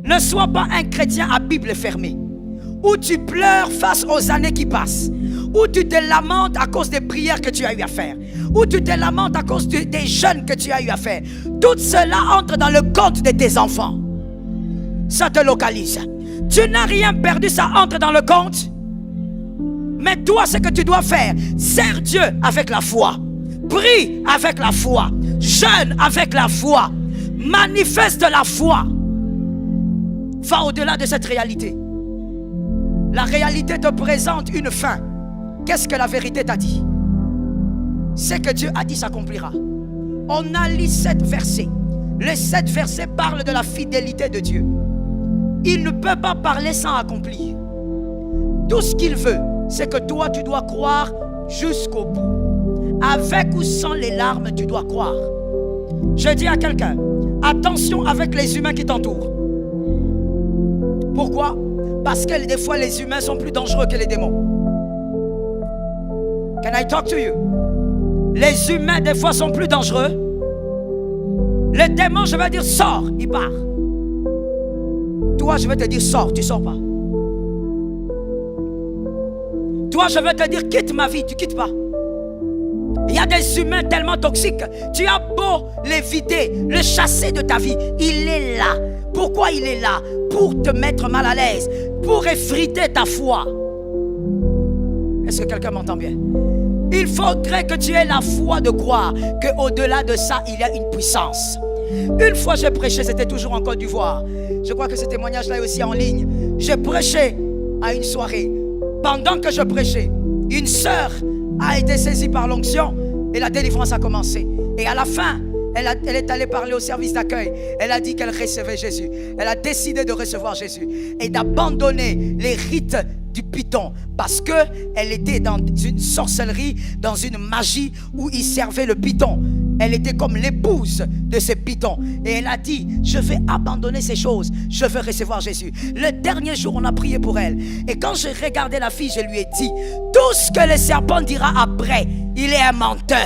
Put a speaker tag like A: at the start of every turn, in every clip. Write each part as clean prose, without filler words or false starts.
A: Ne sois pas un chrétien à Bible fermée, où tu pleures face aux années qui passent, où tu te lamentes à cause des prières que tu as eu à faire, où tu te lamentes à cause des jeûnes que tu as eu à faire. Tout cela entre dans le compte de tes enfants. Ça te localise. Tu n'as rien perdu, ça entre dans le compte. Mais toi, ce que tu dois faire, sers Dieu avec la foi. Prie avec la foi. Jeûne avec la foi. Manifeste la foi. Va au-delà de cette réalité. La réalité te présente une fin. Qu'est-ce que la vérité t'a dit? Ce que Dieu a dit s'accomplira. On a lu 7 versets. Les 7 versets parlent de la fidélité de Dieu. Il ne peut pas parler sans accomplir. Tout ce qu'il veut, c'est que toi, tu dois croire jusqu'au bout. Avec ou sans les larmes, tu dois croire. Je dis à quelqu'un, attention avec les humains qui t'entourent. Pourquoi? Parce que des fois, les humains sont plus dangereux que les démons. Can I talk to you? Les humains, des fois, sont plus dangereux. Les démons, je vais dire, sors, il part. Toi, je vais te dire, sors, tu sors pas. Toi, je vais te dire, quitte ma vie, tu quittes pas. Il y a des humains tellement toxiques. Tu as beau les vider, le chasser de ta vie, il est là. Pourquoi il est là? Pour te mettre mal à l'aise, pour effriter ta foi. Est-ce que quelqu'un m'entend bien? Il faudrait que tu aies la foi de croire qu'au-delà de ça, il y a une puissance. Une fois j'ai prêché, c'était toujours en Côte d'Ivoire. Je crois que ce témoignage-là est aussi en ligne. J'ai prêché à une soirée. Pendant que je prêchais, une sœur a été saisie par l'onction et la délivrance a commencé. Et à la fin, elle est allée parler au service d'accueil. Elle a dit qu'elle recevait Jésus. Elle a décidé de recevoir Jésus et d'abandonner les rites du python parce qu'elle était dans une sorcellerie, dans une magie où il servait le python. Elle était comme l'épouse de ce python. Et elle a dit, je vais abandonner ces choses. Je veux recevoir Jésus. Le dernier jour, on a prié pour elle. Et quand j'ai regardé la fille, je lui ai dit, tout ce que le serpent dira après, il est un menteur.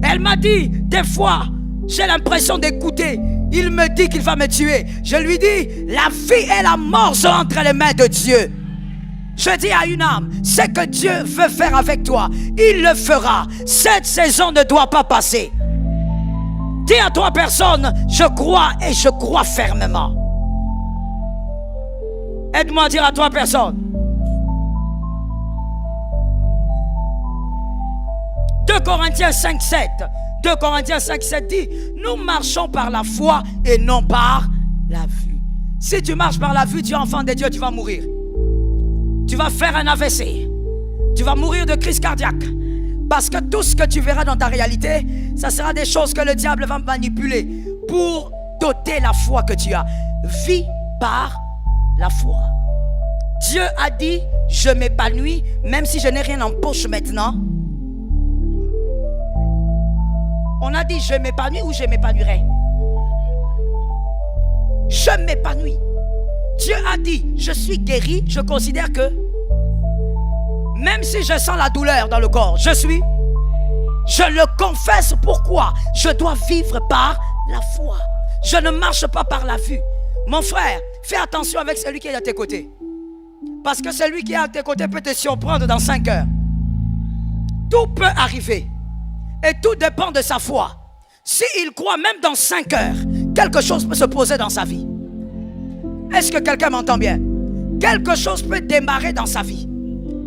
A: Elle m'a dit, des fois, j'ai l'impression d'écouter. Il me dit qu'il va me tuer. Je lui dis, la vie et la mort sont entre les mains de Dieu. Je dis à une âme, ce que Dieu veut faire avec toi, il le fera. Cette saison ne doit pas passer. Dis à 3 personnes, je crois et je crois fermement. Aide-moi à dire à 3 personnes. 2 Corinthiens 5,7. 2 Corinthiens 5,7 dit, nous marchons par la foi et non par la vue. Si tu marches par la vue, tu es enfant de Dieu, tu vas mourir. Tu vas faire un AVC. Tu vas mourir de crise cardiaque. Parce que tout ce que tu verras dans ta réalité, ça sera des choses que le diable va manipuler pour doter la foi que tu as. Vis par la foi. Dieu a dit, je m'épanouis, même si je n'ai rien en poche maintenant. On a dit, je m'épanouis ou je m'épanouirai. Je m'épanouis. Dieu a dit, je suis guéri, je considère que même si je sens la douleur dans le corps, je le confesse. Pourquoi? Je dois vivre par la foi. Je ne marche pas par la vue. Mon frère, fais attention avec celui qui est à tes côtés. Parce que celui qui est à tes côtés peut te surprendre dans 5 heures. Tout peut arriver. Et tout dépend de sa foi. S'il croit même dans 5 heures, quelque chose peut se poser dans sa vie. Est-ce que quelqu'un m'entend bien? Quelque chose peut démarrer dans sa vie.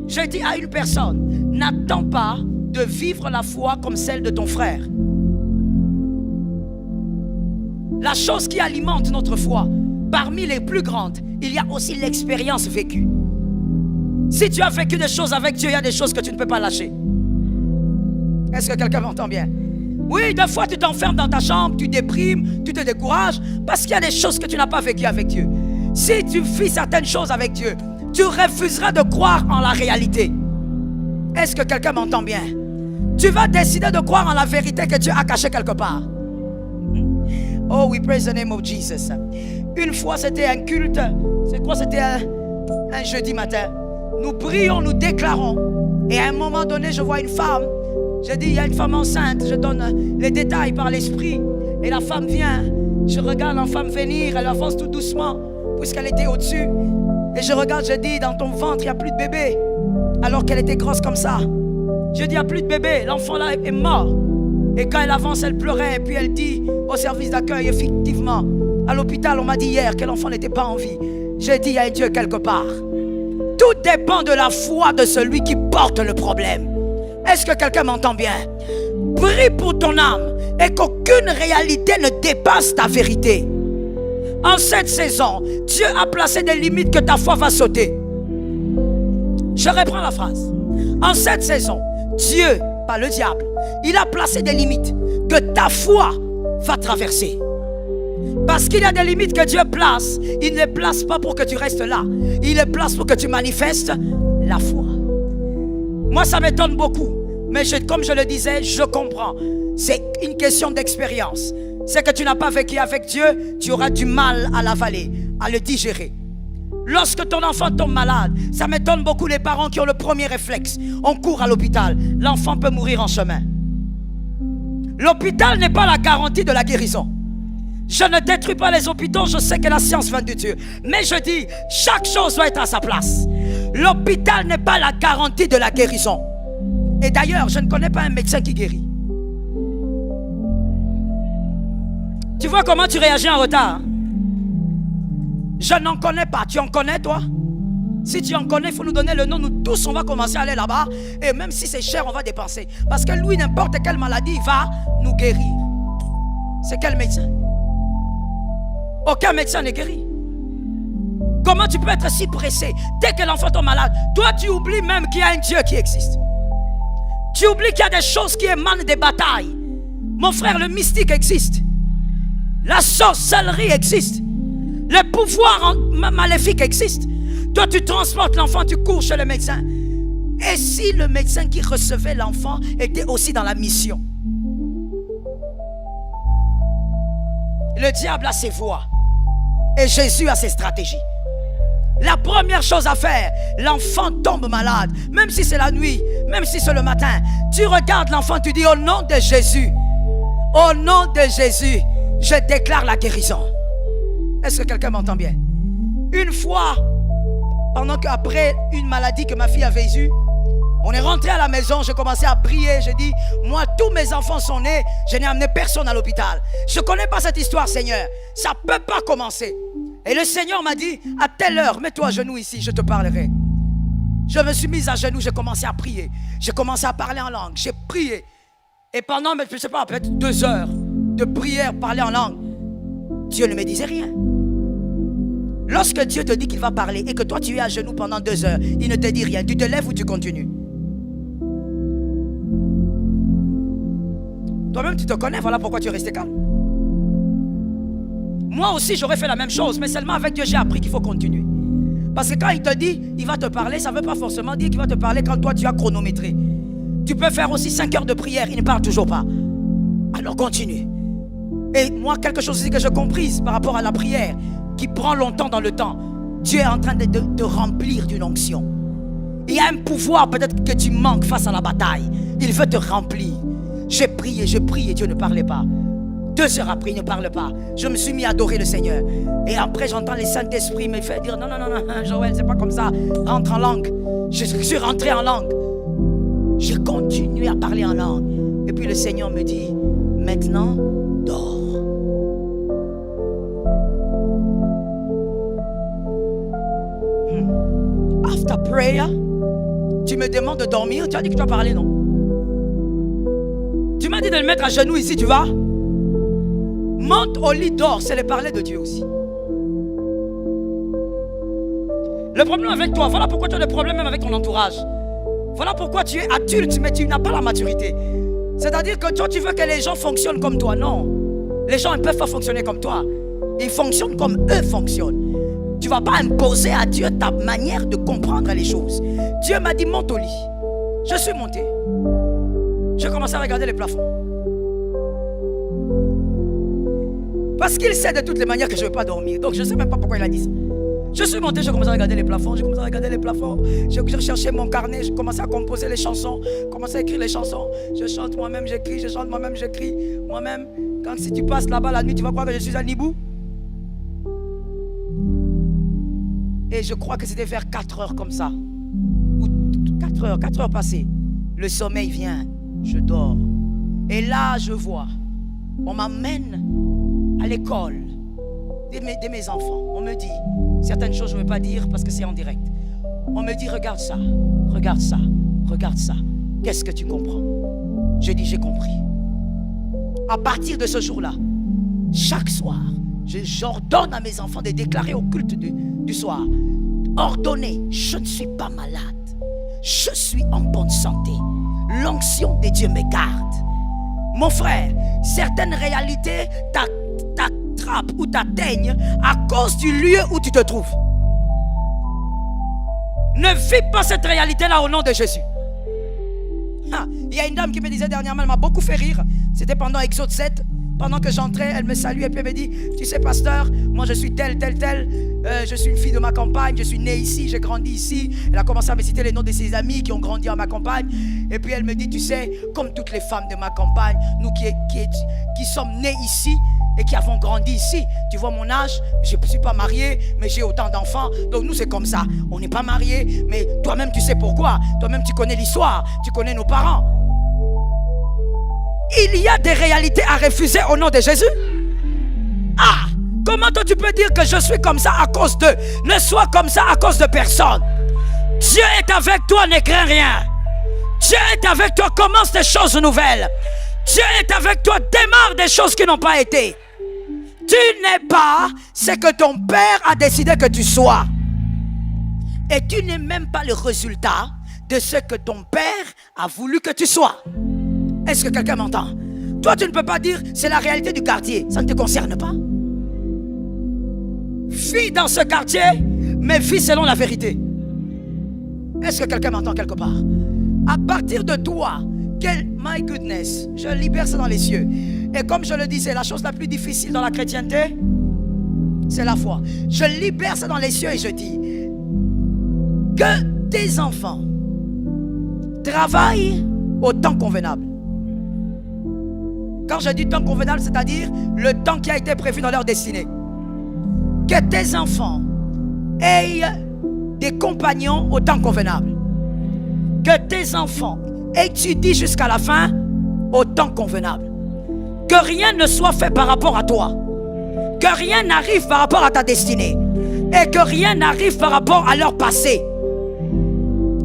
A: Je dis à une personne, n'attends pas de vivre la foi comme celle de ton frère. La chose qui alimente notre foi, parmi les plus grandes, il y a aussi l'expérience vécue. Si tu as vécu des choses avec Dieu, il y a des choses que tu ne peux pas lâcher. Est-ce que quelqu'un m'entend bien? Oui, des fois tu t'enfermes dans ta chambre, tu déprimes, tu te décourages parce qu'il y a des choses que tu n'as pas vécues avec Dieu. Si tu vis certaines choses avec Dieu, tu refuseras de croire en la réalité. Est-ce que quelqu'un m'entend bien? Tu vas décider de croire en la vérité que Dieu a cachée quelque part. Oh, we praise the name of Jesus. Une fois, c'était un culte. C'est quoi? C'était un jeudi matin. Nous prions, nous déclarons. Et à un moment donné, je vois une femme. Je dis, il y a une femme enceinte. Je donne les détails par l'esprit. Et la femme vient. Je regarde l'enfant venir, elle avance tout doucement, puisqu'elle était au-dessus. Et je regarde, je dis, dans ton ventre, il n'y a plus de bébé. Alors qu'elle était grosse comme ça. Je dis, il n'y a plus de bébé, l'enfant là est mort. Et quand elle avance, elle pleurait. Et puis elle dit au service d'accueil, effectivement, à l'hôpital, on m'a dit hier que l'enfant n'était pas en vie. J'ai dit, il y a un Dieu quelque part. Tout dépend de la foi de celui qui porte le problème. Est-ce que quelqu'un m'entend bien? Prie pour ton âme et qu'aucune réalité ne dépasse ta vérité. En cette saison, Dieu a placé des limites que ta foi va sauter. Je reprends la phrase. En cette saison, Dieu, pas le diable, il a placé des limites que ta foi va traverser. Parce qu'il y a des limites que Dieu place. Il ne les place pas pour que tu restes là. Il les place pour que tu manifestes la foi. Moi, ça m'étonne beaucoup. Mais comme je le disais, je comprends. C'est une question d'expérience. C'est que tu n'as pas vécu avec Dieu, tu auras du mal à l'avaler, à le digérer. Lorsque ton enfant tombe malade, ça m'étonne beaucoup les parents qui ont le premier réflexe. On court à l'hôpital. L'enfant peut mourir en chemin. L'hôpital n'est pas la garantie de la guérison. Je ne détruis pas les hôpitaux, je sais que la science vient de Dieu. Mais je dis, chaque chose doit être à sa place. L'hôpital n'est pas la garantie de la guérison. Et d'ailleurs, je ne connais pas un médecin qui guérit. Tu vois comment tu réagis en retard? Je n'en connais pas. Tu en connais, toi? Si tu en connais, il faut nous donner le nom. Nous tous, on va commencer à aller là-bas. Et même si c'est cher, on va dépenser. Parce que lui, n'importe quelle maladie, il va nous guérir. C'est quel médecin? Aucun médecin n'est guéri. Comment tu peux être si pressé? Dès que l'enfant tombe malade, toi, tu oublies même qu'il y a un Dieu qui existe. Tu oublies qu'il y a des choses qui émanent des batailles. Mon frère, le mystique existe. La sorcellerie existe. Le pouvoir maléfique existe. Toi, tu transportes l'enfant, tu cours chez le médecin. Et si le médecin qui recevait l'enfant était aussi dans la mission? Le diable a ses voies. Et Jésus a ses stratégies. La première chose à faire, l'enfant tombe malade. Même si c'est la nuit, même si c'est le matin. Tu regardes l'enfant, tu dis au nom de Jésus. Au nom de Jésus, je déclare la guérison. Est-ce que quelqu'un m'entend bien? Une fois, pendant qu'après une maladie que ma fille avait eue, on est rentré à la maison, j'ai commencé à prier, j'ai dit, moi tous mes enfants sont nés, je n'ai amené personne à l'hôpital. Je ne connais pas cette histoire, Seigneur, ça ne peut pas commencer. Et le Seigneur m'a dit, à telle heure, mets-toi à genoux ici, je te parlerai. Je me suis mise à genoux, j'ai commencé à prier, j'ai commencé à parler en langue, j'ai prié. Et pendant, je ne sais pas, peut-être 2 heures de prière, parler en langue, Dieu ne me disait rien. Lorsque Dieu te dit qu'il va parler et que toi tu es à genoux pendant 2 heures, il ne te dit rien. Tu te lèves ou tu continues? Toi-même tu te connais, voilà pourquoi tu es resté calme. Moi aussi j'aurais fait la même chose, mais seulement avec Dieu j'ai appris qu'il faut continuer. Parce que quand il te dit, il va te parler, ça ne veut pas forcément dire qu'il va te parler quand toi tu as chronométré. Tu peux faire aussi 5 heures de prière, il ne parle toujours pas. Alors continue. Et moi, quelque chose aussi que je comprise par rapport à la prière, qui prend longtemps dans le temps, Dieu est en train de remplir d'une onction. Il y a un pouvoir peut-être que tu manques face à la bataille. Il veut te remplir. J'ai prié, Dieu ne parlait pas. 2 heures après, il ne parle pas. Je me suis mis à adorer le Seigneur. Et après, j'entends le Saint-Esprit me faire dire, non, Joël, c'est pas comme ça. Rentre en langue. Je suis rentré en langue. J'ai continué à parler en langue. Et puis le Seigneur me dit, maintenant, dors. After prayer, tu me demandes de dormir. Tu as dit que tu as parlé, non? Tu m'as dit de le mettre à genoux ici, tu vas? Monte au lit, dors. C'est le parler de Dieu aussi. Le problème avec toi, voilà pourquoi tu as des problèmes même avec ton entourage. Voilà pourquoi tu es adulte, mais tu n'as pas la maturité. C'est-à-dire que toi, tu veux que les gens fonctionnent comme toi. Non. Les gens ne peuvent pas fonctionner comme toi. Ils fonctionnent comme eux fonctionnent. Tu ne vas pas imposer à Dieu ta manière de comprendre les choses. Dieu m'a dit, monte au lit. Je suis monté. J'ai commencé à regarder les plafonds. Parce qu'il sait de toutes les manières que je ne vais pas dormir. Donc je ne sais même pas pourquoi il a dit ça. Je suis monté, j'ai commencé à regarder les plafonds. J'ai cherché mon carnet, j'ai commencé à composer les chansons, commencé à écrire les chansons. Je chante moi-même, j'écris, je chante moi-même, j'écris. Moi-même, Donc si tu passes là-bas la nuit, tu vas croire que je suis un hibou. Et je crois que c'était vers 4 heures comme ça. Ou 4 heures passées. Le sommeil vient, je dors. Et là, je vois, on m'amène à l'école de mes enfants. On me dit, certaines choses je ne veux pas dire parce que c'est en direct. On me dit, regarde ça, regarde ça, regarde ça. Qu'est-ce que tu comprends? Je dis, j'ai compris. À partir de ce jour-là, chaque soir, j'ordonne à mes enfants de déclarer au culte du soir. Ordonnez, je ne suis pas malade. Je suis en bonne santé. L'onction de Dieu me garde. Mon frère, certaines réalités t'attrapent ou t'atteignent à cause du lieu où tu te trouves. Ne vis pas cette réalité-là au nom de Jésus. Il y a une dame qui me disait dernièrement, elle m'a beaucoup fait rire. C'était pendant Exode 7. Pendant que j'entrais, elle me salue et puis elle me dit, tu sais pasteur, moi je suis telle. Je suis une fille de ma campagne, je suis née ici, j'ai grandi ici. Elle a commencé à me citer les noms de ses amis qui ont grandi à ma campagne. Et puis elle me dit, tu sais, comme toutes les femmes de ma campagne, nous qui sommes nés ici et qui avons grandi ici. Tu vois mon âge, je ne suis pas marié, mais j'ai autant d'enfants. Donc nous c'est comme ça, on n'est pas mariés, mais toi-même tu sais pourquoi. Toi-même tu connais l'histoire, tu connais nos parents. Il y a des réalités à refuser au nom de Jésus. Ah, comment toi tu peux dire que je suis comme ça à cause d'eux? Ne sois comme ça à cause de personne. Dieu est avec toi, ne crains rien. Dieu est avec toi, commence des choses nouvelles. Dieu est avec toi, démarre des choses qui n'ont pas été. Tu n'es pas ce que ton père a décidé que tu sois. Et tu n'es même pas le résultat de ce que ton père a voulu que tu sois. Est-ce que quelqu'un m'entend? Toi, tu ne peux pas dire c'est la réalité du quartier. Ça ne te concerne pas. Vis dans ce quartier, mais vis selon la vérité. Est-ce que quelqu'un m'entend quelque part? À partir de toi, my goodness, je libère ça dans les cieux. Et comme je le dis, c'est la chose la plus difficile dans la chrétienté, c'est la foi. Je libère ça dans les cieux et je dis que tes enfants travaillent au temps convenable. Quand je dis temps convenable, c'est-à-dire le temps qui a été prévu dans leur destinée. Que tes enfants aient des compagnons au temps convenable. Que tes enfants étudient jusqu'à la fin au temps convenable. Que rien ne soit fait par rapport à toi. Que rien n'arrive par rapport à ta destinée. Et que rien n'arrive par rapport à leur passé.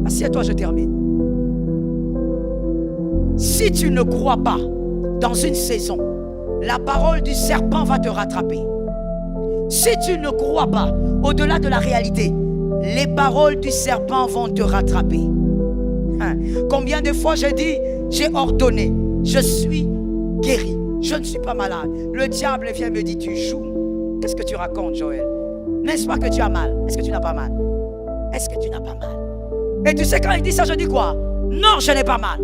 A: Assieds-toi, je termine. Si tu ne crois pas dans une saison, la parole du serpent va te rattraper. Si tu ne crois pas au-delà de la réalité, les paroles du serpent vont te rattraper. Combien de fois j'ai dit, j'ai ordonné, je suis guéri, je ne suis pas malade. Le diable vient me dire, tu joues. Qu'est-ce que tu racontes, Joël? N'est-ce pas que tu as mal? Est-ce que tu n'as pas mal? Est-ce que tu n'as pas mal? Et tu sais quand il dit ça, je dis quoi? Non, je n'ai pas mal.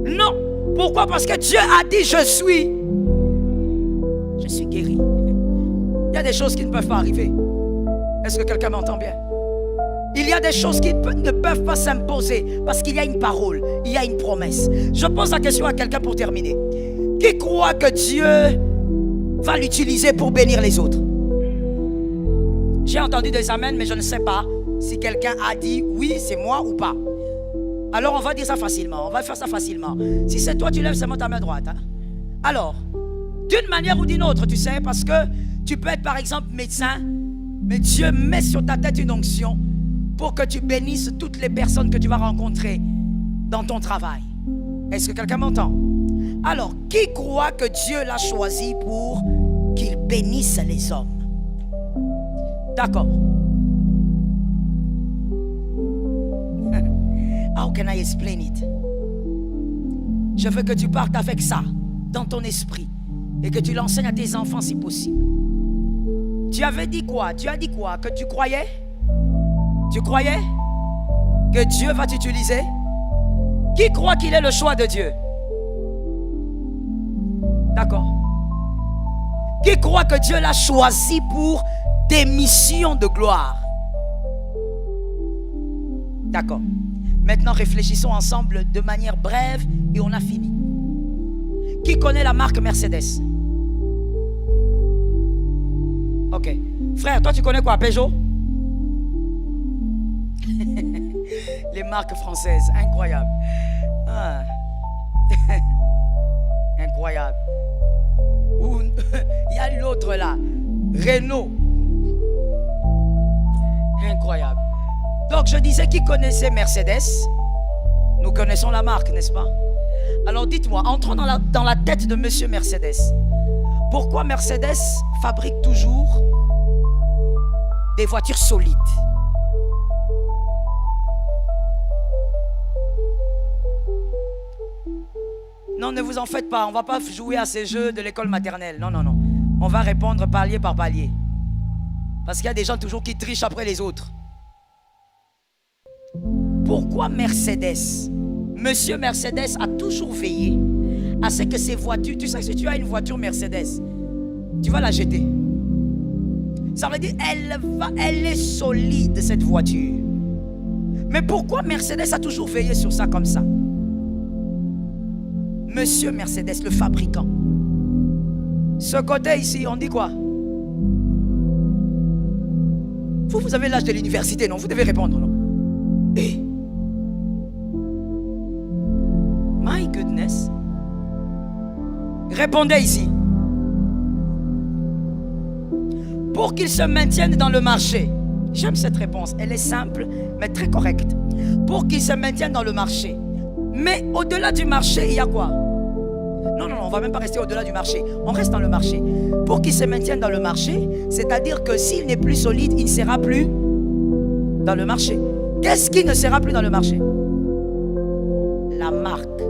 A: Non. Pourquoi? Parce que Dieu a dit je suis guéri. Il y a des choses qui ne peuvent pas arriver. Est-ce que quelqu'un m'entend bien? Il y a des choses qui ne peuvent pas s'imposer parce qu'il y a une parole, il y a une promesse. Je pose la question à quelqu'un pour terminer. Qui croit que Dieu va l'utiliser pour bénir les autres? J'ai entendu des amens, mais je ne sais pas si quelqu'un a dit oui, c'est moi ou pas. Alors on va dire ça facilement, on va faire ça facilement. Si c'est toi, tu lèves seulement ta main droite. Alors, d'une manière ou d'une autre, tu sais, parce que tu peux être par exemple médecin, mais Dieu met sur ta tête une onction pour que tu bénisses toutes les personnes que tu vas rencontrer dans ton travail. Est-ce que quelqu'un m'entend? Alors, qui croit que Dieu l'a choisi pour qu'il bénisse les hommes? D'accord. How can I explain it? Je veux que tu partes avec ça dans ton esprit et que tu l'enseignes à tes enfants si possible. Tu avais dit quoi? Tu as dit quoi? Que tu croyais? Tu croyais que Dieu va t'utiliser? Qui croit qu'il est le choix de Dieu? D'accord. Qui croit que Dieu l'a choisi pour des missions de gloire? D'accord. Maintenant, réfléchissons ensemble de manière brève et on a fini. Qui connaît la marque Mercedes? Ok. Frère, toi tu connais quoi? Peugeot? Les marques françaises, incroyable. Ah. Incroyable. Il y a l'autre là, Renault. Incroyable. Donc je disais, qui connaissait Mercedes? Nous connaissons la marque, n'est-ce pas? Alors dites-moi, entrons dans la tête de Monsieur Mercedes. Pourquoi Mercedes fabrique toujours des voitures solides? Non, ne vous en faites pas, on ne va pas jouer à ces jeux de l'école maternelle. Non, non, non. On va répondre palier par palier. Parce qu'il y a des gens toujours qui trichent après les autres. Pourquoi Mercedes? Monsieur Mercedes a toujours veillé à ce que ces voitures... Tu sais que si tu as une voiture Mercedes, tu vas la jeter. Ça veut dire elle est solide, cette voiture. Mais pourquoi Mercedes a toujours veillé sur ça comme ça? Monsieur Mercedes, le fabricant. Ce côté ici, on dit quoi? Vous avez l'âge de l'université, non? Vous devez répondre, non? Eh? My goodness. Répondez ici. Pour qu'ils se maintiennent dans le marché. J'aime cette réponse. Elle est simple, mais très correcte. Pour qu'ils se maintiennent dans le marché. Mais au-delà du marché, il y a quoi? Non, non, non, on ne va même pas rester au-delà du marché. On reste dans le marché. Pour qu'il se maintienne dans le marché, c'est-à-dire que s'il n'est plus solide, il ne sera plus dans le marché. Qu'est-ce qui ne sera plus dans le marché? La marque.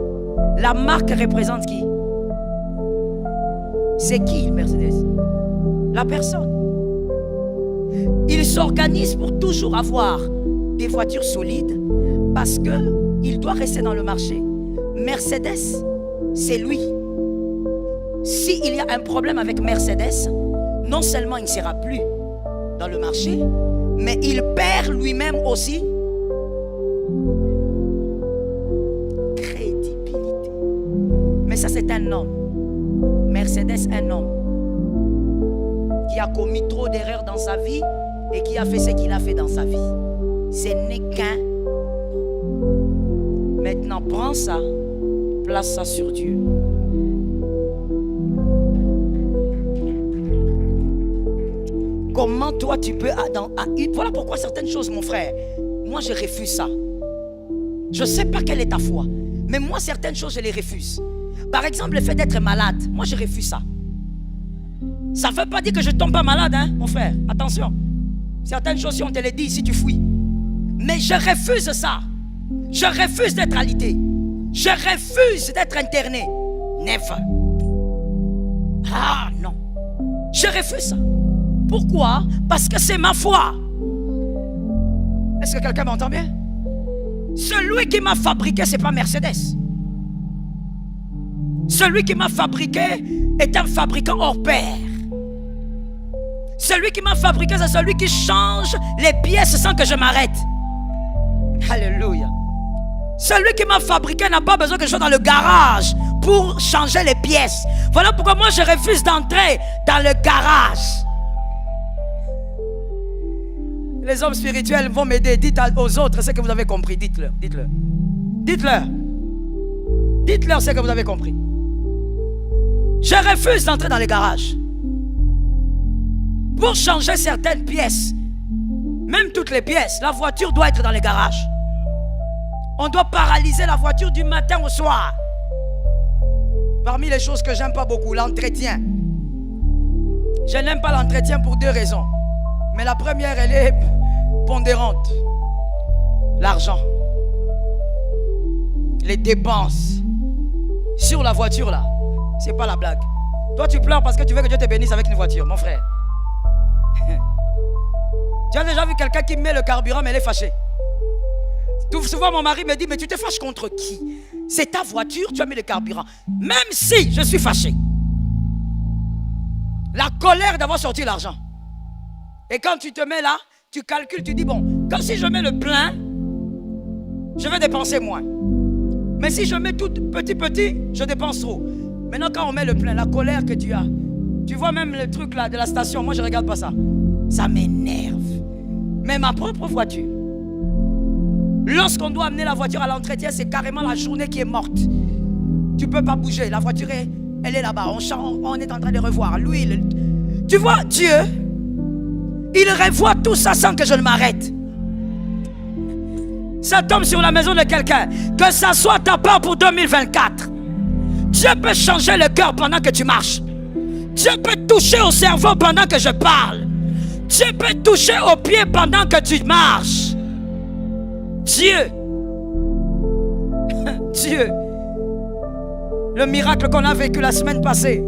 A: La marque représente qui? C'est qui, Mercedes? La personne. Il s'organise pour toujours avoir des voitures solides parce qu'il doit rester dans le marché. Mercedes, c'est lui. S'il y a un problème avec Mercedes, non seulement il ne sera plus dans le marché, mais il perd lui-même aussi crédibilité. Mais ça, c'est un homme. Mercedes, un homme qui a commis trop d'erreurs dans sa vie et qui a fait ce qu'il a fait dans sa vie. Ce n'est qu'un. Maintenant, prends ça, place ça sur Dieu. Comment toi tu peux... Voilà pourquoi certaines choses, mon frère, moi je refuse ça. Je ne sais pas quelle est ta foi, mais moi certaines choses je les refuse. Par exemple, le fait d'être malade, moi je refuse ça. Ça ne veut pas dire que je ne tombe pas malade, hein, mon frère. Attention. Certaines choses, si on te les dit, si tu fouilles. Mais je refuse ça. Je refuse d'être alité. Je refuse d'être interné. Never. Ah non. Je refuse ça. Pourquoi? Parce que c'est ma foi. Est-ce que quelqu'un m'entend bien? Celui qui m'a fabriqué, ce n'est pas Mercedes. Celui qui m'a fabriqué est un fabricant hors pair. Celui qui m'a fabriqué, c'est celui qui change les pièces sans que je m'arrête. Alléluia. Celui qui m'a fabriqué n'a pas besoin que je sois dans le garage pour changer les pièces. Voilà pourquoi moi je refuse d'entrer dans le garage. Les hommes spirituels vont m'aider. Dites aux autres ce que vous avez compris. Dites-leur. Dites-leur. Dites-leur. Dites-leur ce que vous avez compris. Je refuse d'entrer dans les garages pour changer certaines pièces. Même toutes les pièces. La voiture doit être dans les garages. On doit paralyser la voiture du matin au soir. Parmi les choses que j'aime pas beaucoup, l'entretien. Je n'aime pas l'entretien pour deux raisons. Mais la première, elle est pondérante. L'argent. Les dépenses. Sur la voiture là. C'est pas la blague. Toi tu pleures parce que tu veux que Dieu te bénisse avec une voiture, mon frère. Tu as déjà vu quelqu'un qui met le carburant mais elle est fâchée. Tout souvent mon mari me dit, mais tu te fâches contre qui? C'est ta voiture, tu as mis le carburant. Même si je suis fâché. La colère d'avoir sorti l'argent. Et quand tu te mets là, tu calcules, tu dis, bon, quand si je mets le plein, je vais dépenser moins. Mais si je mets tout petit, je dépense trop. Maintenant, quand on met le plein, la colère que tu as, tu vois même le truc là de la station, moi je regarde pas ça. Ça m'énerve. Mais ma propre voiture, lorsqu'on doit amener la voiture à l'entretien, c'est carrément la journée qui est morte. Tu peux pas bouger, la voiture elle est là-bas, on est en train de revoir l'huile. Tu vois, Dieu, il revoit tout ça sans que je ne m'arrête. Ça tombe sur la maison de quelqu'un. Que ça soit ta part pour 2024. Dieu peut changer le cœur pendant que tu marches. Dieu peut toucher au cerveau pendant que je parle. Dieu peut toucher aux pieds pendant que tu marches. Dieu. Dieu. Le miracle qu'on a vécu la semaine passée.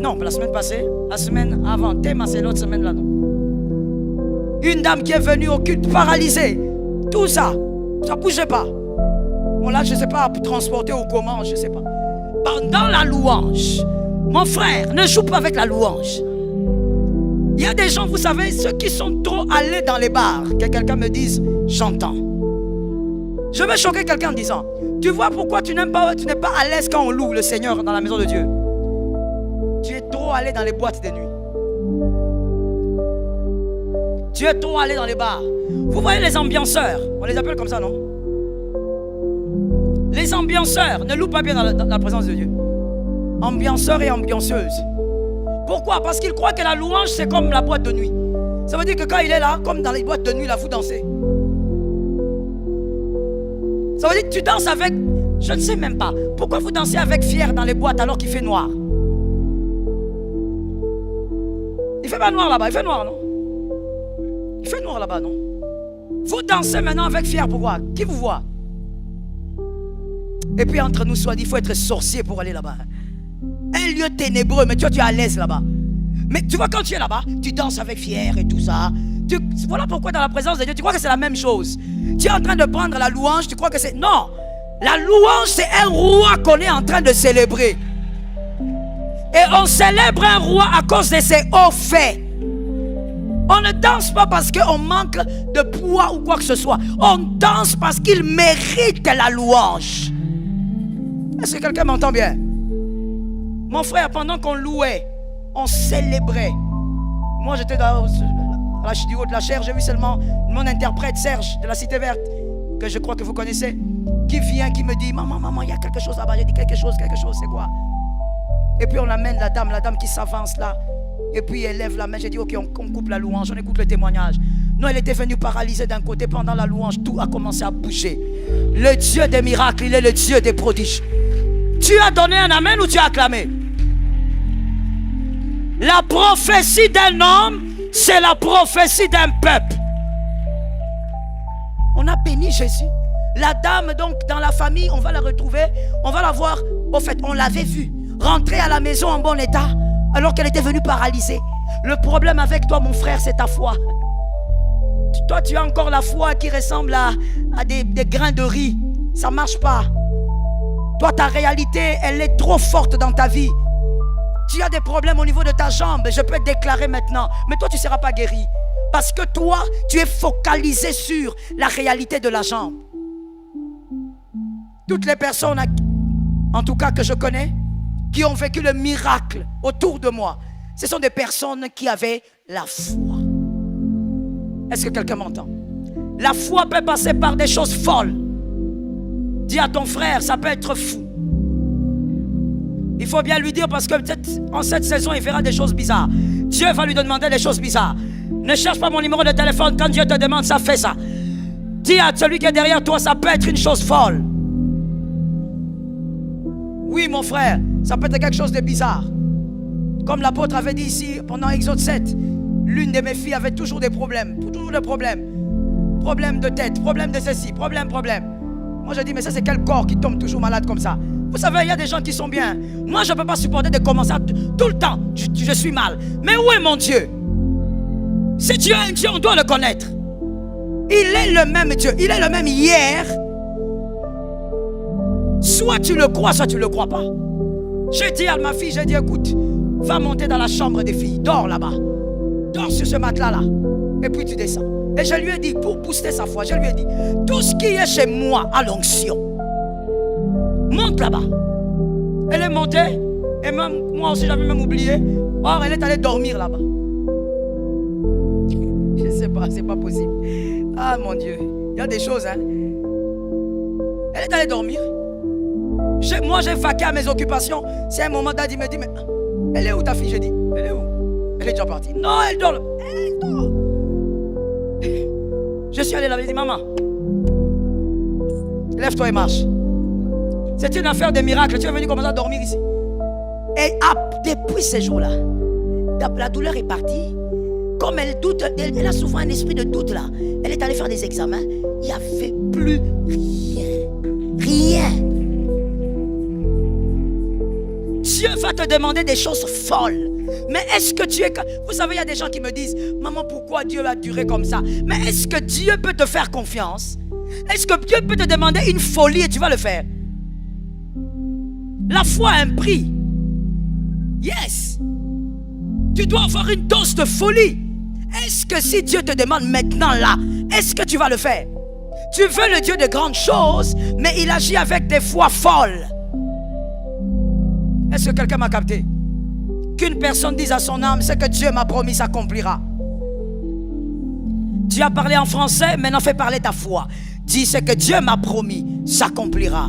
A: Non, pas la semaine passée. La semaine avant. Théma, c'est l'autre semaine là. Non. Une dame qui est venue au culte paralysée. Tout ça. Ça ne bougeait pas. On l'a, je ne sais pas, transporté ou comment, je ne sais pas. Pendant la louange. Mon frère, ne joue pas avec la louange. Il y a des gens, vous savez, ceux qui sont trop allés dans les bars, que quelqu'un me dise, j'entends. Je vais choquer quelqu'un en disant, tu vois pourquoi tu n'es pas à l'aise quand on loue le Seigneur dans la maison de Dieu? Tu es trop allé dans les boîtes de nuit. Tu es trop allé dans les bars. Vous voyez les ambianceurs, on les appelle comme ça, non? Les ambianceurs ne louent pas bien dans la présence de Dieu. Ambianceurs et ambianceuses. Pourquoi? Parce qu'ils croient que la louange c'est comme la boîte de nuit. Ça veut dire que quand il est là, comme dans les boîtes de nuit, là, vous dansez. Ça veut dire que tu danses avec... Je ne sais même pas. Pourquoi vous dansez avec fier dans les boîtes alors qu'il fait noir? Il fait pas noir là-bas, il fait noir, non? Il fait noir là-bas, non? Vous dansez maintenant avec fier, pourquoi? Qui vous voit? Et puis entre nous soit dit, il faut être sorcier pour aller là-bas. Un lieu ténébreux, mais toi tu es à l'aise là-bas. Mais tu vois, quand tu es là-bas, tu danses avec fier et tout ça. Voilà pourquoi dans la présence de Dieu, tu crois que c'est la même chose. Tu es en train de prendre la louange, tu crois que c'est... Non, la louange c'est un roi qu'on est en train de célébrer. Et on célèbre un roi à cause de ses hauts faits. On ne danse pas parce qu'on manque de poids ou quoi que ce soit. On danse parce qu'il mérite la louange. Est-ce que quelqu'un m'entend bien? Mon frère, pendant qu'on louait, on célébrait. Moi, j'étais dans la studio de la chair, j'ai vu seulement mon interprète Serge de la Cité Verte, que je crois que vous connaissez, qui vient, qui me dit, maman, il y a quelque chose là-bas. J'ai dit quelque chose, c'est quoi? Et puis on amène la dame qui s'avance là. Et puis elle lève la main, j'ai dit, ok, on coupe la louange, on écoute le témoignage. Non, elle était venue paralysée d'un côté, pendant la louange, tout a commencé à bouger. Le Dieu des miracles, il est le Dieu des prodiges. Tu as donné un amen ou tu as acclamé? La prophétie d'un homme, c'est la prophétie d'un peuple. On a béni Jésus. La dame, donc, dans la famille, on va la retrouver, on va la voir. Au fait, on l'avait vue rentrer à la maison en bon état, alors qu'elle était venue paralysée. Le problème avec toi, mon frère, c'est ta foi. Toi, tu as encore la foi qui ressemble à des grains de riz. Ça ne marche pas. Toi, ta réalité, elle est trop forte dans ta vie. Tu as des problèmes au niveau de ta jambe, je peux te déclarer maintenant. Mais toi, tu ne seras pas guéri. Parce que toi, tu es focalisé sur la réalité de la jambe. Toutes les personnes, en tout cas que je connais, qui ont vécu le miracle autour de moi, ce sont des personnes qui avaient la foi. Est-ce que quelqu'un m'entend? La foi peut passer par des choses folles. Dis à ton frère, ça peut être fou. Il faut bien lui dire parce que peut-être en cette saison, il verra des choses bizarres. Dieu va lui demander des choses bizarres. Ne cherche pas mon numéro de téléphone. Quand Dieu te demande ça, fais ça. Dis à celui qui est derrière toi, ça peut être une chose folle. Oui, mon frère, ça peut être quelque chose de bizarre. Comme l'apôtre avait dit ici pendant Exode 7, l'une de mes filles avait toujours des problèmes. Toujours des problèmes. Problème de tête, problème de ceci, problème. Moi, je dis, mais ça, c'est quel corps qui tombe toujours malade comme ça? Vous savez, il y a des gens qui sont bien. Moi, je ne peux pas supporter de commencer tout le temps. Je suis mal. Mais où est mon Dieu? Si Dieu est un Dieu, on doit le connaître. Il est le même Dieu. Il est le même hier. Soit tu le crois, soit tu ne le crois pas. J'ai dit à ma fille, j'ai dit, écoute, va monter dans la chambre des filles. Dors là-bas. Dors sur ce matelas-là. Et puis tu descends. Et je lui ai dit, pour booster sa foi, je lui ai dit, tout ce qui est chez moi a l'onction. Monte là-bas. Elle est montée. Et même, moi aussi, j'avais même oublié. Or, elle est allée dormir là-bas. Je ne sais pas, c'est pas possible. Ah mon Dieu, il y a des choses, hein. Elle est allée dormir. Moi, j'ai vaqué à mes occupations. C'est un moment, Daddy me dit, mais elle est où ta fille? J'ai dit, elle est où? Elle est déjà partie. Non, elle dort. Elle dort. Je suis allé là, j'ai dit, maman, lève-toi et marche. C'est une affaire de miracle. Tu es venu commencer à dormir ici. Et depuis ces jours-là, la douleur est partie. Comme elle doute, elle a souvent un esprit de doute là. Elle est allée faire des examens. Il n'y avait plus rien. Rien. Dieu va te demander des choses folles. Mais est-ce que tu es... Vous savez, il y a des gens qui me disent, maman, pourquoi Dieu a duré comme ça? Mais est-ce que Dieu peut te faire confiance? Est-ce que Dieu peut te demander une folie et tu vas le faire? La foi a un prix. Yes. Tu dois avoir une dose de folie. Est-ce que si Dieu te demande maintenant là, est-ce que tu vas le faire? Tu veux le Dieu de grandes choses, mais il agit avec des foi folles. Est-ce que quelqu'un m'a capté? Qu'une personne dise à son âme, ce que Dieu m'a promis s'accomplira. Tu as parlé en français, maintenant fais parler ta foi. Dis, ce que Dieu m'a promis s'accomplira.